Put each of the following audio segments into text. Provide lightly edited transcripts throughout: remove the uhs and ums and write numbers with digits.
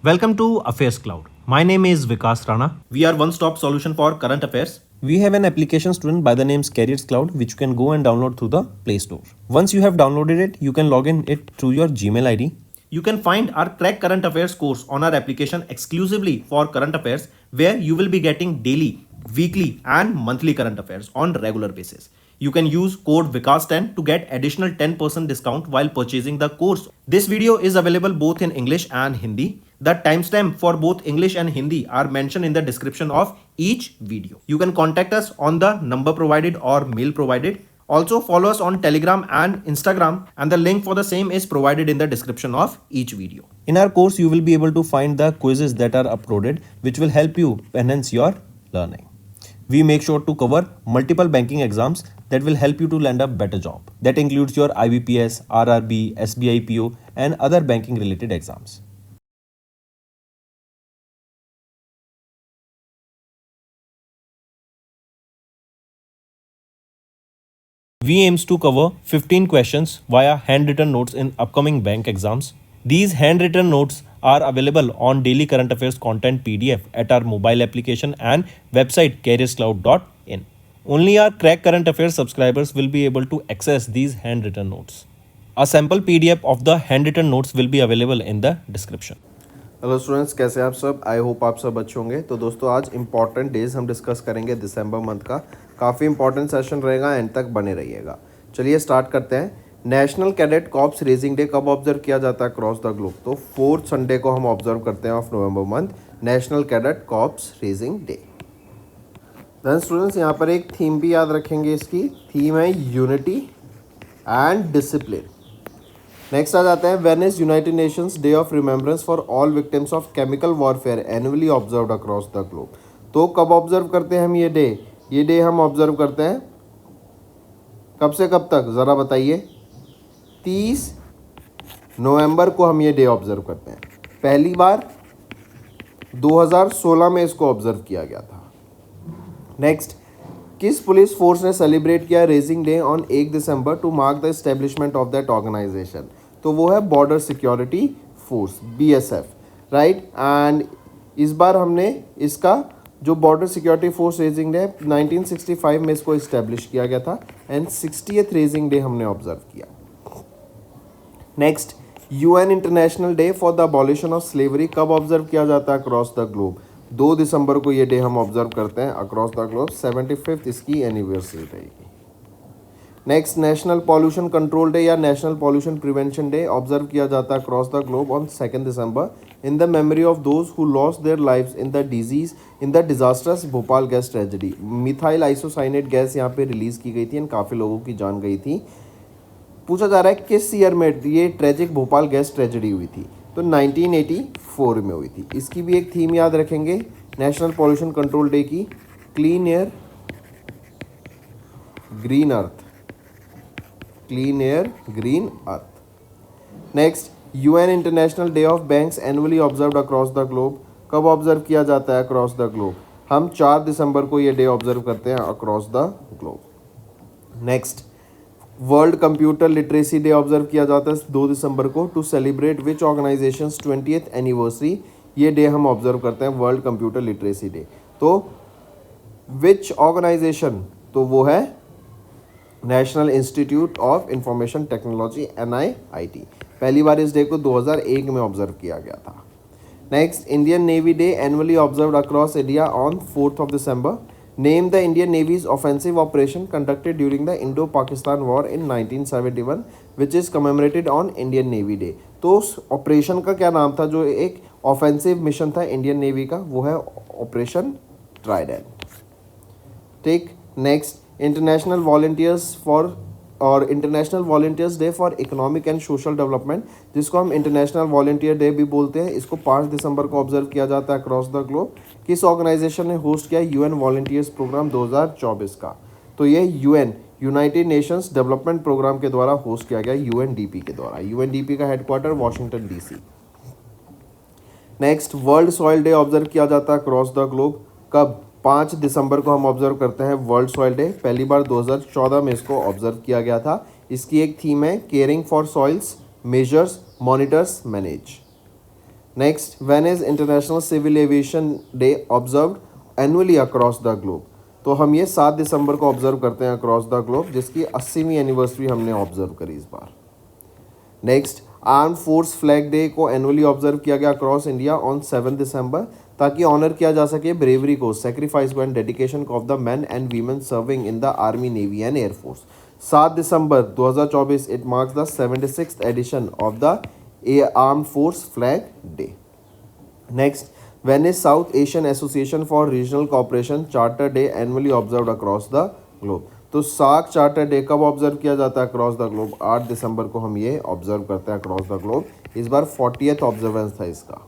Welcome to Affairs Cloud. My name is Vikas Rana. We are one-stop solution for current affairs. We have an application student by the name Careers Cloud which you can go and download through the Play Store. Once you have downloaded it, you can log in it through your Gmail ID. You can find our Crack Current Affairs course on our application exclusively for current affairs, where you will be getting daily, weekly and monthly current affairs on regular basis. You can use code VIKAS10 to get additional 10% discount while purchasing the course. This video is available both in English and Hindi. The timestamp for both English and Hindi are mentioned in the description of each video. You can contact us on the number provided or mail provided. Also follow us on Telegram and Instagram, and the link for the same is provided in the description of each video. In our course, you will be able to find the quizzes that are uploaded which will help you enhance your learning. We make sure to cover multiple banking exams that will help you to land a better job. That includes your IBPS, RRB, SBI PO and other banking related exams. We aims to cover 15 questions via handwritten notes in upcoming bank exams. These handwritten notes are available on daily current affairs content PDF at our mobile application and website careerscloud.in. Only our Crack Current Affairs subscribers will be able to access these handwritten notes. A sample PDF of the handwritten notes will be available in the description. Hello students, कैसे हैं आप सब? I hope आप सब अच्छे होंगे। तो दोस्तों, आज इंपॉर्टेंट डेज हम डिस्कस करेंगे दिसंबर मंथ का। काफ़ी इंपॉर्टेंट सेशन रहेगा, एंड तक बने रहिएगा। चलिए स्टार्ट करते हैं। National Cadet Corps raising day कब ऑब्जर्व किया जाता है अक्रॉस द ग्लोब? तो 4th संडे को हम ऑब्जर्व करते हैं of November month, National Cadet Corps raising day. Then students, यहाँ पर एक थीम भी याद रखेंगे। इसकी थीम है यूनिटी एंड डिसिप्लिन। नेक्स्ट आ जाता है, when is United Nations day of remembrance for all victims of chemical warfare annually observed across the globe? तो कब ऑब्जर्व करते हैं हम ये डे? ये डे हम ऑब्जर्व करते हैं कब से कब तक, ज़रा बताइए। 30 नवंबर को हम ये डे ऑब्जर्व करते हैं। पहली बार 2016 में इसको ऑब्जर्व किया गया था। नेक्स्ट, किस पुलिस फोर्स ने सेलिब्रेट किया raising day on 1 December to mark the establishment of that organisation? तो वो है Border Security Force, BSF, right. And इस बार हमने इसका जो Border Security Force raising day 1965 में इसको इस्टेब्लिश किया गया था, एंड 60th रेजिंग डे हमने ऑब्जर्व किया। Next, UN International Day for the Abolition of Slavery कब ऑब्जर्व किया जाता है अक्रॉस द ग्लोब? 2 दिसंबर को ये डे हम ऑब्जर्व करते हैं अक्रॉस द ग्लोब। 75th इसकी एनिवर्सरी रहेगी। Next, national pollution control day या national pollution prevention day observe किया जाता है across the globe on 2 December in the memory of those who lost their lives in the disasters Bhopal gas tragedy. Methyl isocyanate gas यहाँ पे release की गई थी and काफ़ी लोगों की जान गई थी। पूछा जा रहा है किस ईयर में ये ट्रेजिक भोपाल गैस ट्रेजेडी हुई थी? तो 1984 में हुई थी। इसकी भी एक थीम याद रखेंगे नेशनल पॉल्यूशन कंट्रोल डे की, clean air green earth, clean air green earth. Next, UN International day of banks annually observed across the globe कब ऑब्जर्व किया जाता है अक्रॉस द ग्लोब? हम 4 दिसंबर को ये डे ऑब्जर्व करते हैं across the globe. Next, World Computer Literacy Day observe किया जाता है 2 दिसंबर को to celebrate which organisations 20th anniversary. ये डे हम ऑब्जर्व करते हैं वर्ल्ड कंप्यूटर लिटरेसी डे। तो विच ऑर्गेनाइजेशन? तो वो है national institute of information technology, NIIT। पहली बार इस डे को 2001 में ऑब्जर्व किया गया था। Next, Indian navy day annually observed across India on 4th December. Name the Indian Navy's offensive operation conducted during the Indo-Pakistan War in 1971, which is commemorated on Indian Navy Day. तो उस operation का क्या नाम था जो एक offensive mission था Indian navy का? वो है ऑपरेशन ट्राइडेंट। ठीक। नेक्स्ट, इंटरनेशनल वॉलंटियर्स फॉर और international volunteers day for economic and social development, जिसको हम इंटरनेशनल वॉलंटियर डे भी बोलते हैं, इसको 5 दिसंबर को ऑब्जर्व किया जाता है अक्रॉस द ग्लोब। किस ऑर्गेनाइजेशन ने होस्ट किया? UN वॉलंटियर्स प्रोग्राम 2024 का। तो ये UN United Nations Development Programme के द्वारा होस्ट किया गया, UNDP के द्वारा। UNDP का headquarter Washington DC। Next, world soil day observe किया जाता है अक्रॉस द ग्लोब कब? 5 दिसंबर को हम ऑब्जर्व करते हैं वर्ल्ड सॉइल डे। पहली बार 2014 में इसको ऑब्जर्व किया गया था। इसकी एक थीम है caring for soils, measures, monitors, manage. Next, when is International Civil Aviation Day observed annually across the globe? तो हम ये 7 दिसंबर को ऑब्जर्व करते हैं अक्रॉस द ग्लोब, जिसकी 80वीं एनिवर्सरी हमने ऑब्जर्व करी इस बार। Next, arm force flag day को एनुअली ऑब्जर्व किया गया अक्रॉस इंडिया ऑन 7 दिसंबर, ताकि ऑनर किया जा सके ब्रेवरी को, सेक्रीफाइस को and dedication of the man and women serving in the army, navy and air force. 7 December 2024 it marks the 76th edition of the Armed force flag Day. Next, when is South Asian Association for Regional Cooperation Charter Day annually observed across the globe? तो SAARC charter day कब observe किया जाता है across the globe? 8 दिसंबर को हम ये observe करते हैं अक्रॉस द ग्लोब। इस बार 40th ऑब्जर्वेंस था इसका।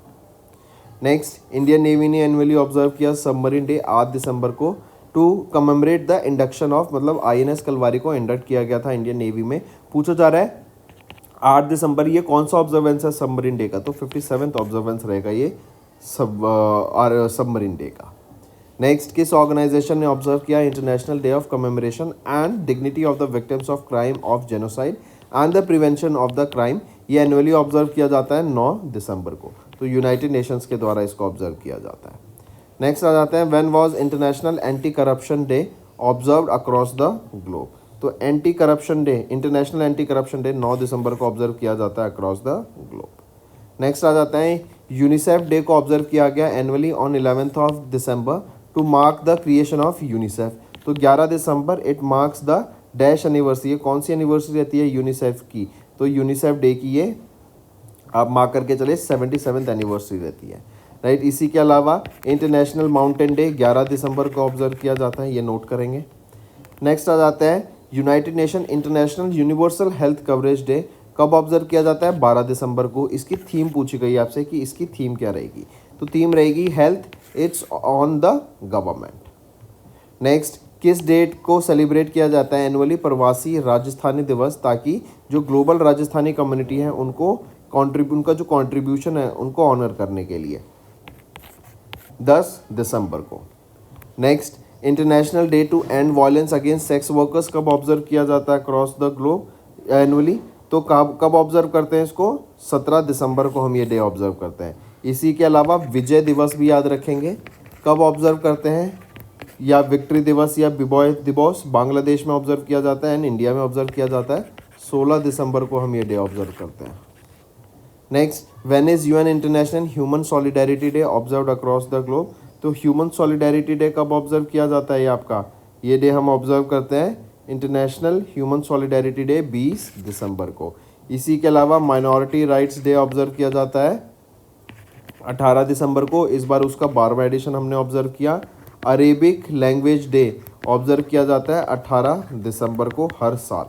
नेक्स्ट, इंडियन नेवी ने एनुअली ऑब्जर्व किया सबमरीन डे 8 दिसंबर को to commemorate the induction of, मतलब INS कलवारी को इंडक्ट किया गया था इंडियन नेवी में। पूछा जा रहा है 8 दिसंबर ये कौन सा ऑब्जर्वेंस है सबमरीन डे का? तो 57th ऑब्जर्वेंस रहेगा ये सबमरीन डे का। नेक्स्ट, किस ऑर्गेनाइजेशन ने ऑब्जर्व किया international day of commemoration and dignity of the victims of crime of genocide and the prevention of the crime? ये एनुअली ऑब्जर्व किया जाता है 9 दिसंबर को, तो यूनाइटेड नेशंस के द्वारा इसको ऑब्जर्व किया जाता है। नेक्स्ट आ जाते हैं, when was international anti corruption day observed across the globe? तो anti corruption day, international anti corruption day 9 दिसंबर को ऑब्जर्व किया जाता है अक्रॉस द ग्लोब। नेक्स्ट आ जाता है, यूनिसेफ डे को ऑब्जर्व किया गया annually on 11th of December to mark the creation of UNICEF. तो 11 दिसंबर it marks the dash anniversary. ये कौन सी एनिवर्सरी रहती है यूनिसेफ की? तो यूनिसेफ डे की ये आप मार्क करके चले 77th एनिवर्सरी रहती है, राइट। इसी के अलावा इंटरनेशनल माउंटेन डे 11 दिसंबर को ऑब्जर्व किया जाता है, ये नोट करेंगे। नेक्स्ट आ जाता है, United nation international universal health coverage day कब ऑब्जर्व किया जाता है? 12 दिसंबर को। इसकी थीम पूछी गई आपसे कि इसकी थीम क्या रहेगी, तो थीम रहेगी health it's on the government. Next, किस डेट को सेलिब्रेट किया जाता है एनुअली प्रवासी राजस्थानी दिवस, ताकि जो ग्लोबल राजस्थानी कम्युनिटी है उनको उनका जो कॉन्ट्रीब्यूशन है उनको ऑनर करने के लिए? 10 दिसंबर को। Next, International Day to End Violence Against Sex Workers कब ऑब्जर्व किया जाता है अक्रॉस द ग्लोब एनुअली? तो कब ऑब्जर्व करते हैं इसको? 17 दिसंबर को हम ये डे ऑब्जर्व करते हैं। इसी के अलावा विजय दिवस भी याद रखेंगे, कब ऑब्जर्व करते हैं? या विक्ट्री दिवस या बिबॉय दिवस बांग्लादेश में ऑब्जर्व किया जाता है एंड इंडिया में ऑब्जर्व किया जाता है 16 दिसंबर को हम ये डे ऑब्जर्व करते हैं। Next, when is UN international human solidarity day observed across the globe? तो ह्यूमन सॉलिडेरिटी डे कब ऑब्जर्व किया जाता है ये आपका? ये डे हम ऑब्जर्व करते हैं इंटरनेशनल ह्यूमन सॉलिडेरिटी डे 20 दिसंबर को। इसी के अलावा माइनॉरिटी राइट्स डे ऑब्जर्व किया जाता है 18 दिसंबर को। इस बार उसका 12वां एडिशन हमने ऑब्जर्व किया। अरेबिक लैंग्वेज डे ऑब्जर्व किया जाता है 18 दिसंबर को हर साल,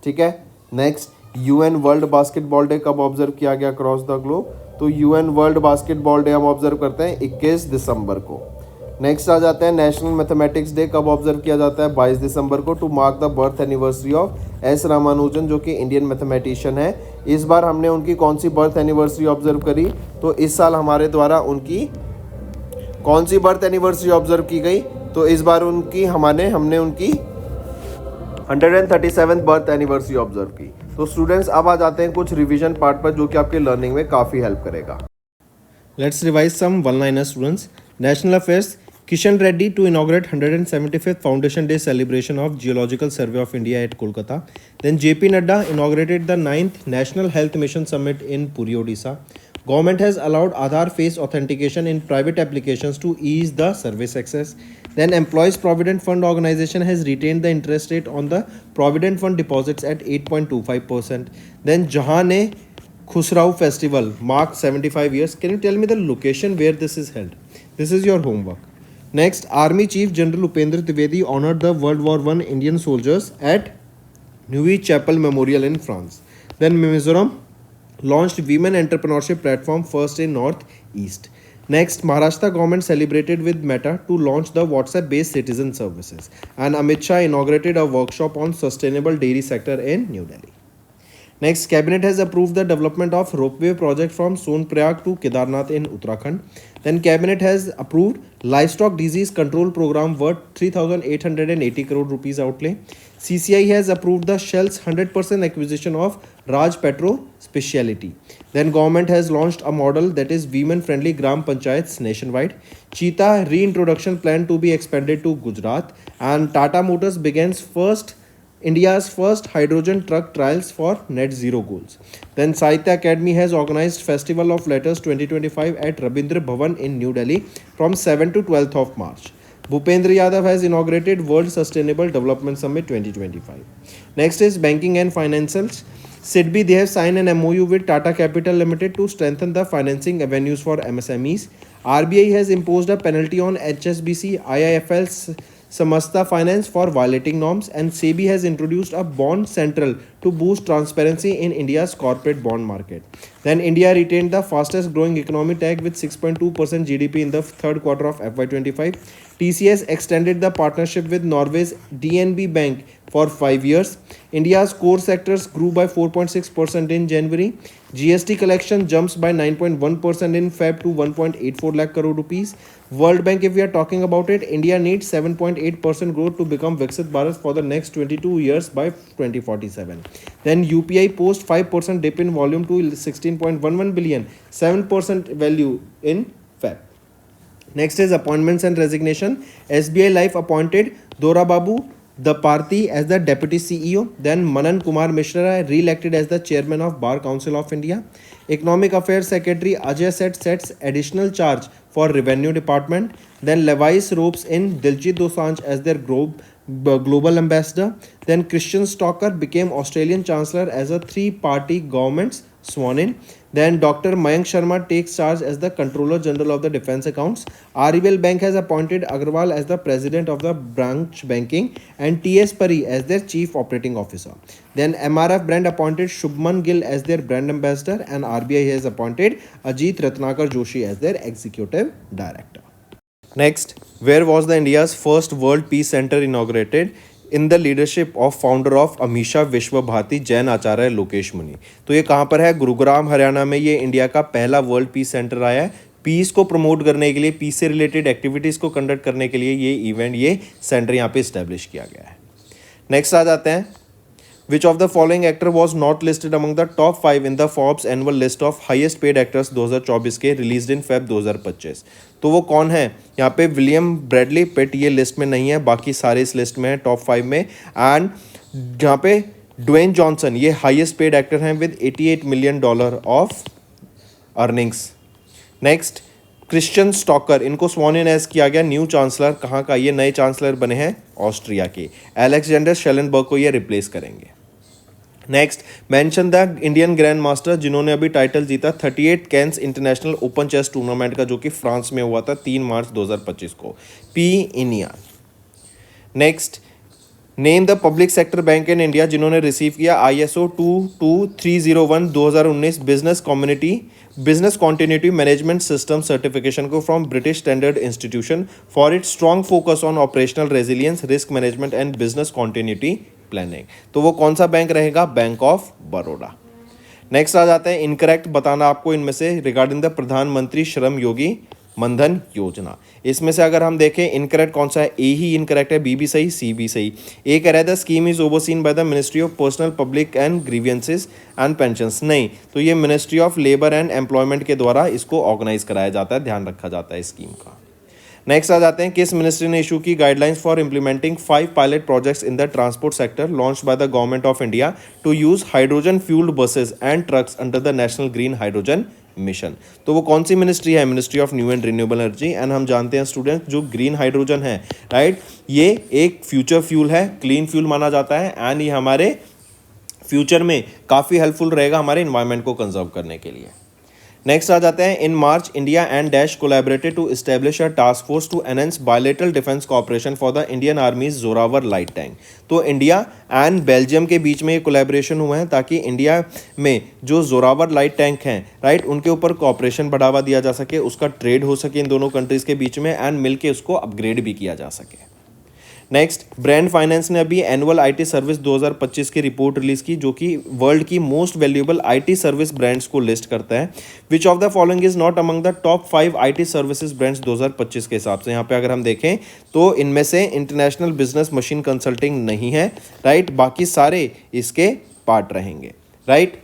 ठीक है। Next, UN World Basketball Day कब ऑब्जर्व किया गया अक्रॉस द ग्लोब? तो UN वर्ल्ड बास्केटबॉल डे हम ऑब्जर्व करते हैं 21 दिसंबर को। नेक्स्ट आ जाता है, नेशनल मैथमेटिक्स डे कब ऑब्जर्व किया जाता है? 22 दिसंबर को to mark the birth anniversary of S Ramanujan, जो कि इंडियन मैथमेटिशियन है। इस बार हमने उनकी कौन सी बर्थ एनिवर्सरी ऑब्जर्व करी? तो इस साल हमारे द्वारा उनकी कौन सी बर्थ एनिवर्सरी ऑब्जर्व की गई? तो इस बार हमने उनकी 137th बर्थ एनिवर्सरी ऑब्जर्व की। तो स्टूडेंट्स अब आ जाते हैं कुछ रिवीजन पार्ट पर, जो कि आपके लर्निंग में काफ़ी हेल्प करेगा। Let's revise some one-liner students. National Affairs. Kishan Reddy to inaugurate 175th Foundation Day celebration of Geological Survey of India at Kolkata. Then JP Nadda inaugurated the 9th National Health Mission Summit in Puri, Odisha. Government has allowed Aadhaar face authentication in private applications to ease the service access. Then Employees Provident Fund Organization has retained the interest rate on the Provident Fund deposits at 8.25%. Then Jahan e Khusrau Festival marked 75 years. Can you tell me the location where this is held? This is your homework. Next, Army Chief General Upendra Trivedi honored the World War I Indian soldiers at Neuilly Chapel Memorial in France. Then Mizoram launched Women Entrepreneurship Platform first in North-East. Next, Maharashtra government celebrated with Meta to launch the WhatsApp-based citizen services. And Amit Shah inaugurated a workshop on sustainable dairy sector in New Delhi. Next, cabinet has approved the development of ropeway project from Sonprayag to Kedarnath in Uttarakhand. Then cabinet has approved livestock disease control program worth 3,880 crore rupees outlay. CCI has approved the Shell's 100% acquisition of Raj Petro Speciality. Then government has launched a model that is women-friendly Gram Panchayats nationwide. Cheetah reintroduction plan to be expanded to Gujarat, and Tata Motors begins India's first hydrogen truck trials for net zero goals. Then Sahitya Academy has organized Festival of Letters 2025 at Rabindra Bhavan in New Delhi from 7 to 12th of March. Bhupendra Yadav has inaugurated World Sustainable Development Summit 2025. Next is banking and financials. SIDBI, they have signed an MOU with Tata Capital Limited to strengthen the financing avenues for MSMEs. RBI has imposed a penalty on HSBC, IIFL, Samasta Finance for violating norms, and SEBI has introduced a bond central to boost transparency in India's corporate bond market. Then India retained the fastest growing economy tag with 6.2% GDP in the third quarter of FY25. TCS extended the partnership with Norway's DNB Bank for 5 years. India's core sectors grew by 4.6% in January. GST collection jumps by 9.1% in Feb to 1.84 lakh crore rupees. World Bank, if we are talking about it, India needs 7.8% growth to become Viksit Bharat for the next 22 years by 2047. Then UPI post 5% dip in volume to 16.11 billion, 7% value in Feb. Next is appointments and resignation. SBI Life appointed Dora Babu Daparti as the Deputy CEO. Then Manan Kumar Mishra re-elected as the Chairman of Bar Council of India. Economic Affairs Secretary Ajay Seth sets additional charge for Revenue Department. Then Levi's ropes in Diljit Dosanjh as their global ambassador. Then Christian Stalker became Australian Chancellor as a three-party government's sworn in. Then Dr. Mayank Sharma takes charge as the Controller General of the Defence Accounts. RBL Bank has appointed Agarwal as the President of the Branch Banking and T.S. Pari as their Chief Operating Officer. Then MRF brand appointed Shubman Gill as their Brand Ambassador, and RBI has appointed Ajit Ratnakar Joshi as their Executive Director. Next, where was the India's first World Peace Center inaugurated? In the leadership of founder of Amisha विश्व भारती जैन आचार्य लोकेश मुनि. तो ये कहाँ पर है? गुरुग्राम हरियाणा में ये India का पहला वर्ल्ड पीस सेंटर आया है. पीस को प्रमोट करने के लिए, पीस से रिलेटेड एक्टिविटीज़ को कंडक्ट करने के लिए ये सेंटर यहाँ पे इस्टेब्लिश किया गया है. नेक्स्ट आ जाते हैं. Which of the following actor was not listed among the top 5 in the Forbes annual list of highest paid actors 2024 के released in Feb 2025? तो वो कौन है? यहाँ पे विलियम ब्रैडली पिट ये लिस्ट में नहीं है, बाकी सारे इस लिस्ट में है टॉप 5 में. एंड यहाँ पे ड्वेन जॉनसन ये हाईएस्ट पेड एक्टर हैं with $88 million of earnings. Next, Christian stalker, इनको स्वॉन इन एज किया गया न्यू चांसलर. कहाँ का? ये नए चांसलर बने हैं ऑस्ट्रिया के. एलेक्जेंडर शेलनबर्ग को ये रिप्लेस करेंगे. Next, mention the Indian grandmaster जिन्होंने अभी टाइटल जीता 38 Cannes International Open chess tournament का, जो कि फ्रांस में हुआ था 3 मार्च 2025 को. पी इनिया. Next, name the public sector bank in India जिन्होंने रिसीव किया ISO 22301 2019 business continuity management system certification को from British Standard Institution for its strong focus on operational resilience, risk management and business continuity planning. तो वो कौन सा bank रहेगा? Bank of Baroda. Next आ जाते हैं. इनकरेक्ट बताना आपको इनमें से रिगार्डिंग द प्रधानमंत्री श्रम योगी मनधन योजना. इसमें से अगर हम देखें इनकरेक्ट कौन सा है? ए ही इनकरेक्ट है, बी भी सही, सी भी सही. ए कह रहा है the scheme is overseen by the ministry of personnel public and grievances and pensions. नहीं, तो ये ministry of labour and employment के द्वारा इसको ऑर्गेनाइज कराया जाता है, ध्यान रखा जाता है स्कीम का. नेक्स्ट आ जाते हैं. किस मिनिस्ट्री ने इशू की guidelines for implementing 5 pilot projects in the transport sector launch by the Government of India to use hydrogen fuelled buses and trucks under the National Green Hydrogen Mission? तो वो कौन सी मिनिस्ट्री है? Ministry of New and Renewable Energy. And हम जानते हैं students, जो green hydrogen है, राइट, ये एक फ्यूचर फ्यूल है, क्लीन फ्यूल माना जाता है. एंड ये हमारे फ्यूचर में काफ़ी हेल्पफुल रहेगा हमारे इन्वायरमेंट को कंजर्व करने के लिए. नेक्स्ट आ जाते हैं. In March India and dash collaborated to establish a task force to enhance bilateral defence cooperation for the Indian army's Zorawar light tank. तो इंडिया एंड बेल्जियम के बीच में ये कोलैबोरेशन हुआ है ताकि इंडिया में जो जोरावर लाइट टैंक हैं, राइट, उनके ऊपर कोऑपरेशन बढ़ावा दिया जा सके, उसका ट्रेड हो सके इन दोनों कंट्रीज़ के बीच में, एंड मिलके उसको अपग्रेड भी किया जा सके. नेक्स्ट, ब्रांड फाइनेंस ने अभी एनुअल आईटी सर्विस 2025 की रिपोर्ट रिलीज की, जो कि वर्ल्ड की most valuable IT service brands को लिस्ट करता है. विच of the following is not among the top 5 IT services brands 2025 के हिसाब से. यहाँ पे अगर हम देखें तो इनमें से इंटरनेशनल बिजनेस मशीन कंसल्टिंग नहीं है, राइट. बाकी सारे इसके पार्ट रहेंगे, right.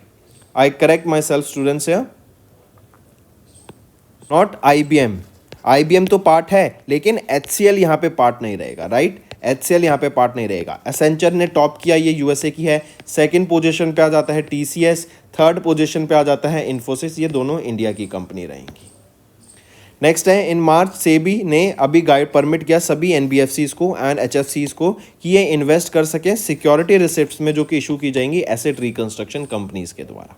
I correct my self students here. Not IBM. IBM तो पार्ट है, लेकिन HCL यहाँ पे पार्ट नहीं रहेगा, राइट. HCL यहाँ पे पार्ट नहीं रहेगा. एसेंचर ने टॉप किया, ये USA की है. सेकंड पोजीशन पे आ जाता है TCS. थर्ड पोजीशन पे आ जाता है इन्फोसिस. ये दोनों इंडिया की कंपनी रहेंगी. नेक्स्ट है, इन मार्च सेबी ने अभी गाइड परमिट किया सभी NBFCs को एंड HFCs को कि ये इन्वेस्ट कर सकें सिक्योरिटी रिसिप्ट्स में, जो कि इशू की जाएंगी एसेट रिकंस्ट्रक्शन कंपनीज के द्वारा.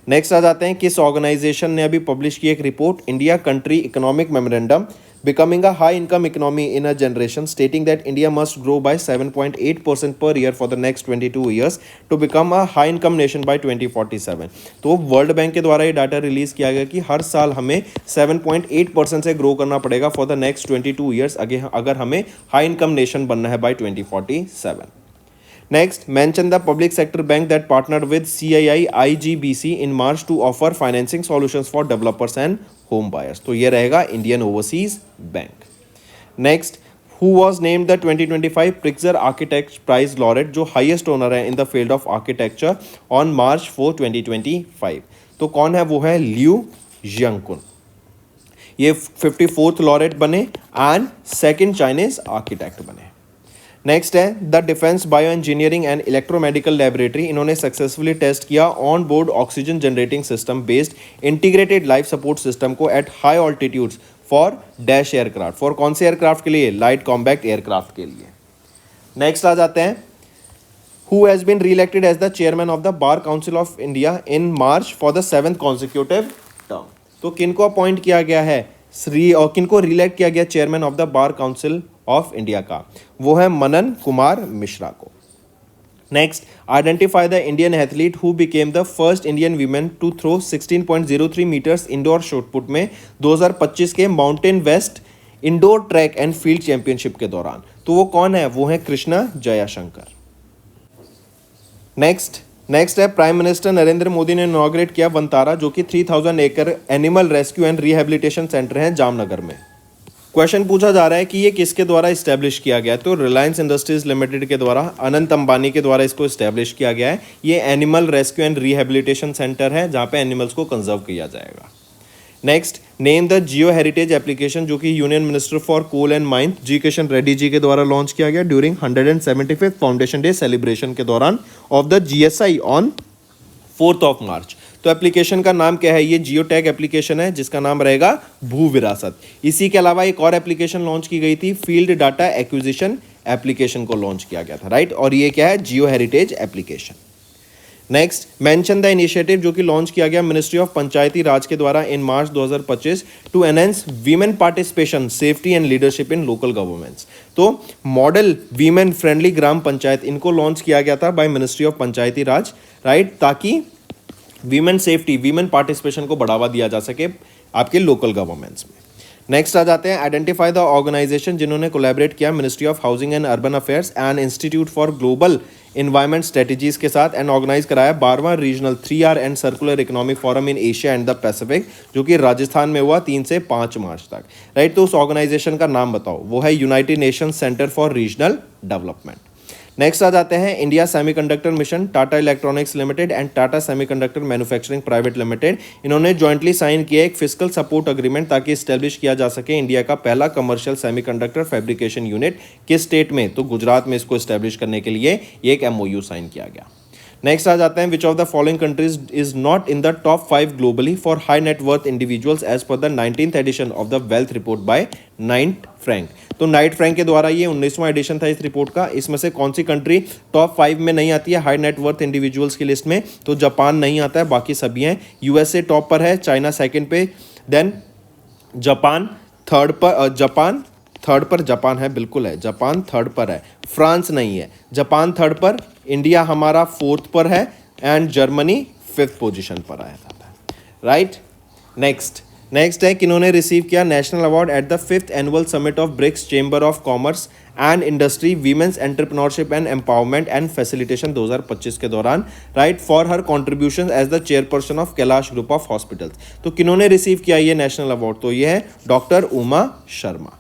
नेक्स्ट आ जाते हैं, किस ऑर्गेनाइजेशन ने अभी पब्लिश की एक report, India country economic memorandum becoming a high income economy in a generation, stating that India must grow by 7.8% per year for the next 22 years to become a high income nation by 2047. तो world bank के द्वारा ये data release किया गया कि हर साल हमें 7.8% से ग्रो करना पड़ेगा फॉर द नेक्स्ट 22 ईयर्स अगर हमें हाई इनकम नेशन बनना है bye 2047. Next, mention the public sector bank that partnered with CII IGBC in March to offer financing solutions for developers and home buyers. तो ये रहेगा Indian overseas bank. Next, who was named the 2025 Pritzker Architect Prize laureate, जो highest honour है in the field of architecture on March 4, 2025. तो कौन है? वो है लियू जियांगकुन. ये 54th लॉरेट बने एंड सेकेंड चाइनीज आर्किटेक्ट बने. नेक्स्ट है the defence bio engineering and electromedical laboratory. इन्होंने सक्सेसफुली टेस्ट किया on board oxygen generating system based integrated life support system को at high altitudes for dash aircraft. For कौन से aircraft के लिए? Light combat aircraft के लिए. नेक्स्ट आ जाते हैं, who has been reelected as the chairman of the Bar Council of India in March for the 7th consecutive term. तो किनको अपॉइंट किया गया है और किनको रिइलेक्ट किया गया chairman of the Bar Council of India का? वो है मनन कुमार मिश्रा को. Next, identify the Indian athlete who became the first Indian women to throw 16.03 metres indoor shot put में 2025 के Mountain West Indoor Track and Field Championship के दौरान. तो वो कौन है? वो है कृष्णा जयाशंकर. नेक्स्ट है, प्राइम मिनिस्टर नरेंद्र मोदी ने इनॉग्रेट किया वंतारा, जो कि 3000 एकड़ animal rescue and rehabilitation centre है जामनगर में. क्वेश्चन पूछा जा रहा है कि ये किसके द्वारा इस्टेब्लिश किया गया है? तो रिलायंस इंडस्ट्रीज लिमिटेड के द्वारा, अनंत अंबानी के द्वारा इसको इस्टेब्लिश किया गया है. ये animal rescue and rehabilitation centre है जहाँ पे एनिमल्स को कंजर्व किया जाएगा. Next, name the geo heritage application, जो कि union minister for coal and mine G Kishan Reddy ji के द्वारा लॉन्च किया गया during 175th foundation day celebration के दौरान of the GSI on 4th मार्च. तो एप्लीकेशन का नाम क्या है? ये जियो टैग एप्लीकेशन है जिसका नाम रहेगा भू विरासत. इसी के अलावा एक और एप्लीकेशन लॉन्च की गई थी, फील्ड डाटा एक्विजिशन एप्लीकेशन को लॉन्च किया गया था, राइट. और ये क्या है? जियो heritage application. Next, mention the initiative, जो कि लॉन्च किया गया मिनिस्ट्री ऑफ पंचायती राज के द्वारा in March 2025 to enhance women participation, safety and leadership in local governments. तो model women friendly Gram Panchayat, इनको लॉन्च किया गया था by Ministry of Panchayati Raj, right, ताकि वीमेन सेफ्टी, वीमेन पार्टिसिपेशन को बढ़ावा दिया जा सके आपके लोकल गवर्नमेंट्स में. नेक्स्ट आ जाते हैं, आइडेंटिफाई द ऑर्गेनाइजेशन जिन्होंने कोलैबोरेट किया Ministry of Housing and Urban Affairs and Institute for Global Environment strategies के साथ एंड ऑर्गेनाइज कराया 12वां regional 3R and circular economic forum in Asia and the Pacific, जो कि राजस्थान में हुआ 3 से 5 मार्च तक, राइट. तो उस ऑर्गेनाइजेशन का नाम बताओ. वो है United Nations Centre for Regional Development. Next आ जाते हैं, India Semiconductor Mission, Tata Electronics Limited and Tata Semiconductor Manufacturing Private Limited, इन्होंने जॉइंटली साइन किया एक फिस्कल सपोर्ट अग्रीमेंट ताकि इस्टेब्लिश किया जा सके इंडिया का पहला कमर्शियल सेमीकंडक्टर फैब्रिकेशन यूनिट. किस स्टेट में? तो गुजरात में इसको इस्टेब्लिश करने के लिए ये एक MOU साइन किया गया. नेक्स्ट आ जाते हैं, which of the following countries is not in the top 5 globally for high net worth individuals as per the 19th edition of the Wealth Report by Knight Frank. तो Knight Frank के द्वारा ये 19वां addition था इस report का. इसमें से कौन सी कंट्री टॉप 5 में नहीं आती है हाई नेट वर्थ इंडिविजुअल्स की लिस्ट में? तो जापान नहीं आता है, बाकी सभी हैं. USA टॉप पर है, चाइना सेकंड पे, देन जापान थर्ड पर, जापान है, बिल्कुल है, जापान थर्ड पर है. फ्रांस नहीं है, जापान थर्ड पर, इंडिया हमारा 4th पर है एंड जर्मनी 5th पोजीशन पर आया था, राइट. नेक्स्ट है किन्होंने रिसीव किया National Award at the 5th annual summit of BRICS Chamber of Commerce and Industry Women's Entrepreneurship and Empowerment and Facilitation 2025 के दौरान, right, for her contribution as the chairperson of Kailash Group of Hospitals. तो किन्होंने receive किया ये national award? तो ये है doctor Uma Sharma.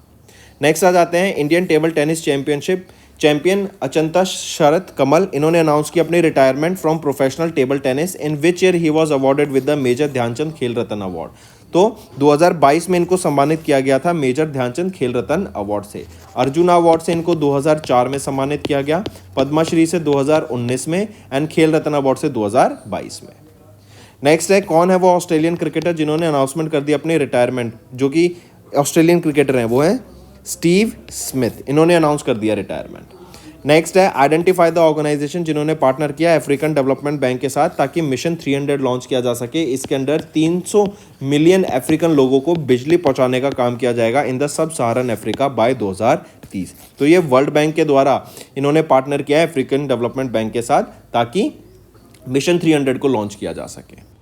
Next आ जाते हैं Indian table tennis championship champion Achanta Sharath Kamal. इन्होंने अनाउंस की अपनी retirement from professional table tennis, in which year he was awarded with the Major Dhyanchand Khel Ratna award. तो 2022 में इनको सम्मानित किया गया था मेजर ध्यानचंद खेल रत्न अवार्ड से। अर्जुन अवार्ड से इनको 2004 में सम्मानित किया गया, पद्मश्री से 2019 में एंड खेल रत्न अवार्ड से 2022 में। नेक्स्ट है कौन है वो ऑस्ट्रेलियन क्रिकेटर जिन्होंने अनाउंसमेंट कर दी अपनी रिटायरमेंट, जो कि ऑस्ट्रेलियन क्रिकेटर हैं, वो है स्टीव स्मिथ। इन्होंने अनाउंस कर दिया रिटायरमेंट। नेक्स्ट है आइडेंटिफाई द ऑर्गेनाइजेशन जिन्होंने पार्टनर किया अफ्रीकन डेवलपमेंट बैंक के साथ ताकि मिशन 300 लॉन्च किया जा सके। इसके अंडर 300 मिलियन अफ्रीकन लोगों को बिजली पहुंचाने का काम किया जाएगा in the sub Saharan Africa bye 2030। तो ये वर्ल्ड बैंक के द्वारा इन्होंने पार्टनर किया है अफ्रीकन डेवलपमेंट बैंक के साथ ताकि मिशन 300 को लॉन्च किया जा सके।